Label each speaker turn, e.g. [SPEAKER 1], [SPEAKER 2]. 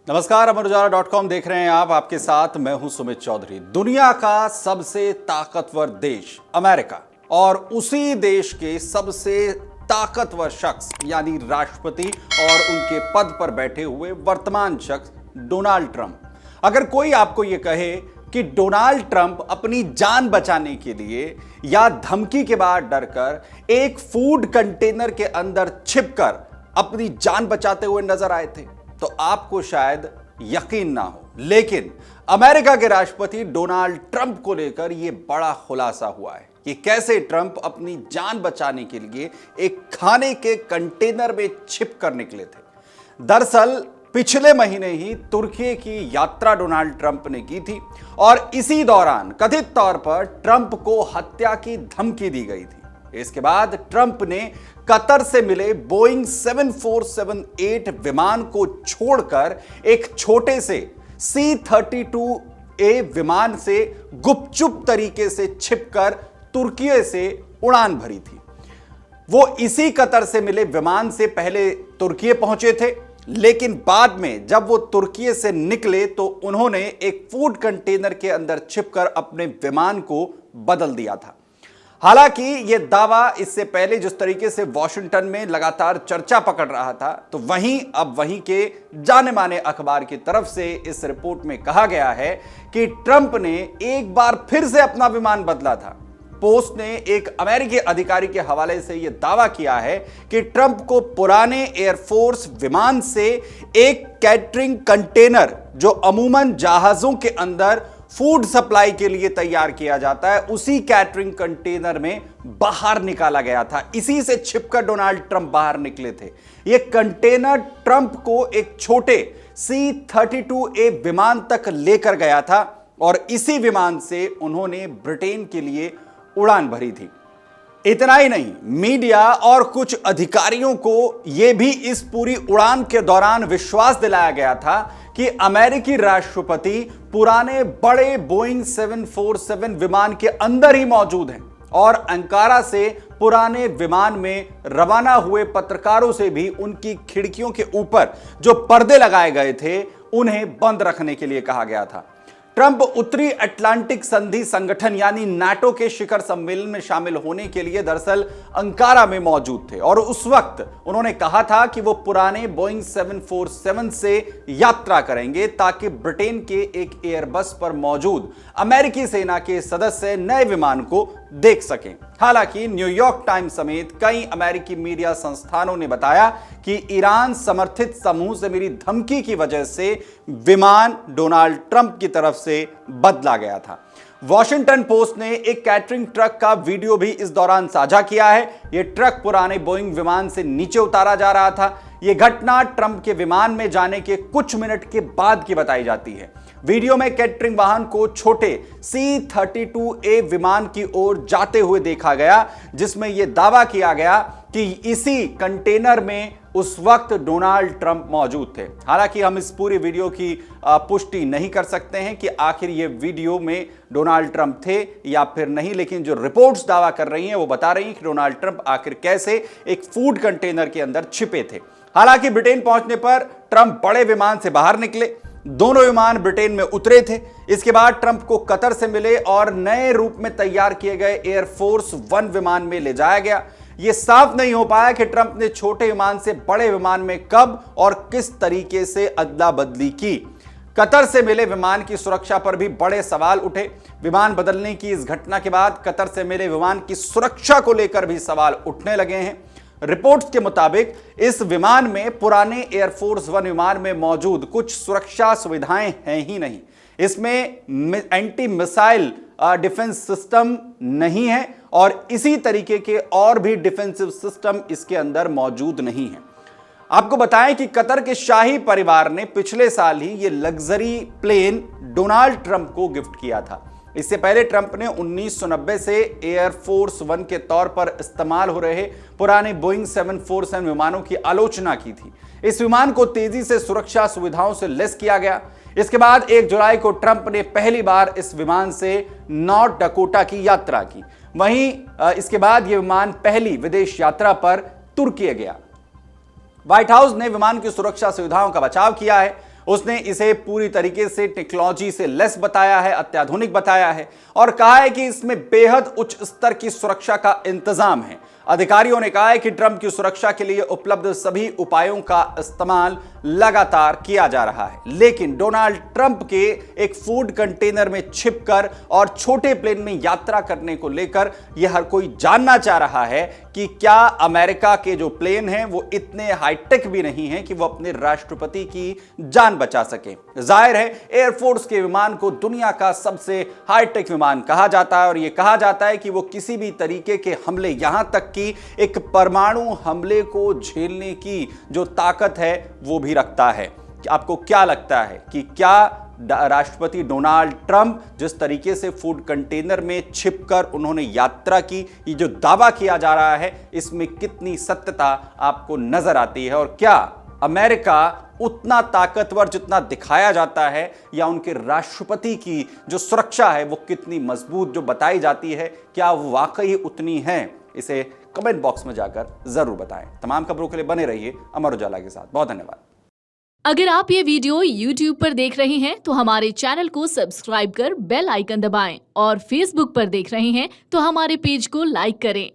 [SPEAKER 1] नमस्कार, अमरउजाला.com देख रहे हैं आप। आपके साथ मैं हूं सुमित चौधरी। दुनिया का सबसे ताकतवर देश अमेरिका और उसी देश के सबसे ताकतवर शख्स यानी राष्ट्रपति और उनके पद पर बैठे हुए वर्तमान शख्स डोनाल्ड ट्रंप। अगर कोई आपको यह कहे कि डोनाल्ड ट्रंप अपनी जान बचाने के लिए या धमकी के बाद डरकर एक फूड कंटेनर के अंदर छिपकर अपनी जान बचाते हुए नजर आए थे तो आपको शायद यकीन ना हो, लेकिन अमेरिका के राष्ट्रपति डोनाल्ड ट्रंप को लेकर यह बड़ा खुलासा हुआ है कि कैसे ट्रंप अपनी जान बचाने के लिए एक खाने के कंटेनर में छिप कर निकले थे। दरअसल पिछले महीने ही तुर्की की यात्रा डोनाल्ड ट्रंप ने की थी और इसी दौरान कथित तौर पर ट्रंप को हत्या की धमकी दी गई थी। इसके बाद ट्रंप ने कतर से मिले बोइंग 7478 विमान को छोड़कर एक छोटे से C-32A विमान से गुपचुप तरीके से छिपकर तुर्की से उड़ान भरी थी। वो इसी कतर से मिले विमान से पहले तुर्की पहुंचे थे, लेकिन बाद में जब वो तुर्की से निकले तो उन्होंने एक फूड कंटेनर के अंदर छिपकर अपने विमान को बदल दिया था। हालांकि यह दावा इससे पहले जिस तरीके से वॉशिंगटन में लगातार चर्चा पकड़ रहा था, तो अब वहीं के जाने माने अखबार की तरफ से इस रिपोर्ट में कहा गया है कि ट्रंप ने एक बार फिर से अपना विमान बदला था। पोस्ट ने एक अमेरिकी अधिकारी के हवाले से यह दावा किया है कि ट्रंप को पुराने एयरफोर्स विमान से एक कैटरिंग कंटेनर, जो अमूमन जहाजों के अंदर फूड सप्लाई के लिए तैयार किया जाता है, उसी कैटरिंग कंटेनर में बाहर निकाला गया था। इसी से छिपकर डोनाल्ड ट्रंप बाहर निकले थे। यह कंटेनर ट्रंप को एक छोटे C-32A विमान तक लेकर गया था और इसी विमान से उन्होंने ब्रिटेन के लिए उड़ान भरी थी। इतना ही नहीं, मीडिया और कुछ अधिकारियों को यह भी इस पूरी उड़ान के दौरान विश्वास दिलाया गया था कि अमेरिकी राष्ट्रपति पुराने बड़े बोइंग 747 विमान के अंदर ही मौजूद हैं और अंकारा से पुराने विमान में रवाना हुए पत्रकारों से भी उनकी खिड़कियों के ऊपर जो पर्दे लगाए गए थे उन्हें बंद रखने के लिए कहा गया था। ट्रंप उत्तरी अटलांटिक संधि संगठन यानी नाटो के शिखर सम्मेलन में शामिल होने के लिए दरअसल अंकारा में मौजूद थे और उस वक्त उन्होंने कहा था कि वो पुराने बोइंग 747 से यात्रा करेंगे ताकि ब्रिटेन के एक एयरबस पर मौजूद अमेरिकी सेना के सदस्य नए विमान को देख सकें। हालांकि न्यूयॉर्क टाइम्स समेत कई अमेरिकी मीडिया संस्थानों ने बताया कि ईरान समर्थित समूह से मिली धमकी की वजह से विमान डोनाल्ड ट्रंप की तरफ से बदला गया था। वॉशिंगटन पोस्ट ने एक कैटरिंग ट्रक का वीडियो भी इस दौरान साझा किया है। यह ट्रक पुराने बोइंग विमान से नीचे उतारा जा रहा था। यह घटना ट्रंप के विमान में जाने के कुछ मिनट के बाद की बताई जाती है। वीडियो में कैटरिंग वाहन को छोटे C-32A विमान की ओर जाते हुए देखा गया, जिसमें यह दावा किया गया कि इसी कंटेनर में उस वक्त डोनाल्ड ट्रंप मौजूद थे। हालांकि हम इस पूरी वीडियो की पुष्टि नहीं कर सकते हैं कि आखिर ये वीडियो में डोनाल्ड ट्रंप थे या फिर नहीं, लेकिन जो रिपोर्ट्स दावा कर रही हैं वो बता रही हैं कि डोनाल्ड ट्रंप आखिर कैसे एक फूड कंटेनर के अंदर छिपे थे। हालांकि ब्रिटेन पहुंचने पर ट्रंप बड़े विमान से बाहर निकले। दोनों विमान ब्रिटेन में उतरे थे। इसके बाद ट्रंप को कतर से मिले और नए रूप में तैयार किए गए एयरफोर्स 1 विमान में ले जाया गया। यह साफ नहीं हो पाया कि ट्रंप ने छोटे विमान से बड़े विमान में कब और किस तरीके से अदला बदली की। कतर से मिले विमान की सुरक्षा पर भी बड़े सवाल उठे। विमान बदलने की इस घटना के बाद कतर से मिले विमान की सुरक्षा को लेकर भी सवाल उठने लगे हैं। रिपोर्ट्स के मुताबिक इस विमान में पुराने एयरफोर्स 1 विमान में मौजूद कुछ सुरक्षा सुविधाएं हैं ही नहीं। इसमें एंटी मिसाइल डिफेंस सिस्टम नहीं है और इसी तरीके के और भी डिफेंसिव सिस्टम इसके अंदर मौजूद नहीं है। आपको बताएं कि कतर के शाही परिवार ने पिछले साल ही यह लग्जरी प्लेन डोनाल्ड ट्रंप को गिफ्ट किया था। इससे पहले ट्रंप ने 1990 से एयरफोर्स 1 के तौर पर इस्तेमाल हो रहे पुराने बोइंग 747 विमानों की आलोचना की थी। इस विमान को तेजी से सुरक्षा सुविधाओं से लैस किया गया। इसके बाद 1 जुलाई को ट्रंप ने पहली बार इस विमान से नॉर्थ डकोटा की यात्रा की। वहीं इसके बाद यह विमान पहली विदेश यात्रा पर तुर्की गया। व्हाइट हाउस ने विमान की सुरक्षा सुविधाओं का बचाव किया है। उसने इसे पूरी तरीके से टेक्नोलॉजी से लेस बताया है, अत्याधुनिक बताया है और कहा है कि इसमें बेहद उच्च स्तर की सुरक्षा का इंतजाम है। अधिकारियों ने कहा है कि ट्रंप की सुरक्षा के लिए उपलब्ध सभी उपायों का इस्तेमाल लगातार किया जा रहा है, लेकिन डोनाल्ड ट्रंप के एक फूड कंटेनर में छिपकर और छोटे प्लेन में यात्रा करने को लेकर यह हर कोई जानना चाह रहा है कि क्या अमेरिका के जो प्लेन हैं वो इतने हाईटेक भी नहीं हैं कि वो अपने राष्ट्रपति की जान बचा सके। जाहिर है एयरफोर्स के विमान को दुनिया का सबसे हाईटेक विमान कहा जाता है और यह कहा जाता है कि वो किसी भी तरीके के हमले, यहां तक कि एक परमाणु हमले को झेलने की जो ताकत है वो भी रखता है। आपको क्या लगता है कि क्या राष्ट्रपति डोनाल्ड ट्रंप जिस तरीके से फूड कंटेनर में छिपकर उन्होंने यात्रा की, ये जो दावा किया जा रहा है, इसमें कितनी सत्यता आपको नजर आती है और क्या अमेरिका उतना ताकतवर जितना दिखाया जाता है या उनके राष्ट्रपति की जो सुरक्षा है वो कितनी मजबूत जो बताई जाती है, क्या वो वाकई उतनी है? इसे कमेंट बॉक्स में जाकर जरूर बताएं। तमाम खबरों के लिए बने रहिए अमर उजाला के साथ। बहुत धन्यवाद।
[SPEAKER 2] अगर आप ये वीडियो YouTube पर देख रहे हैं तो हमारे चैनल को सब्सक्राइब कर बेल आइकन दबाएं और Facebook पर देख रहे हैं तो हमारे पेज को लाइक करें।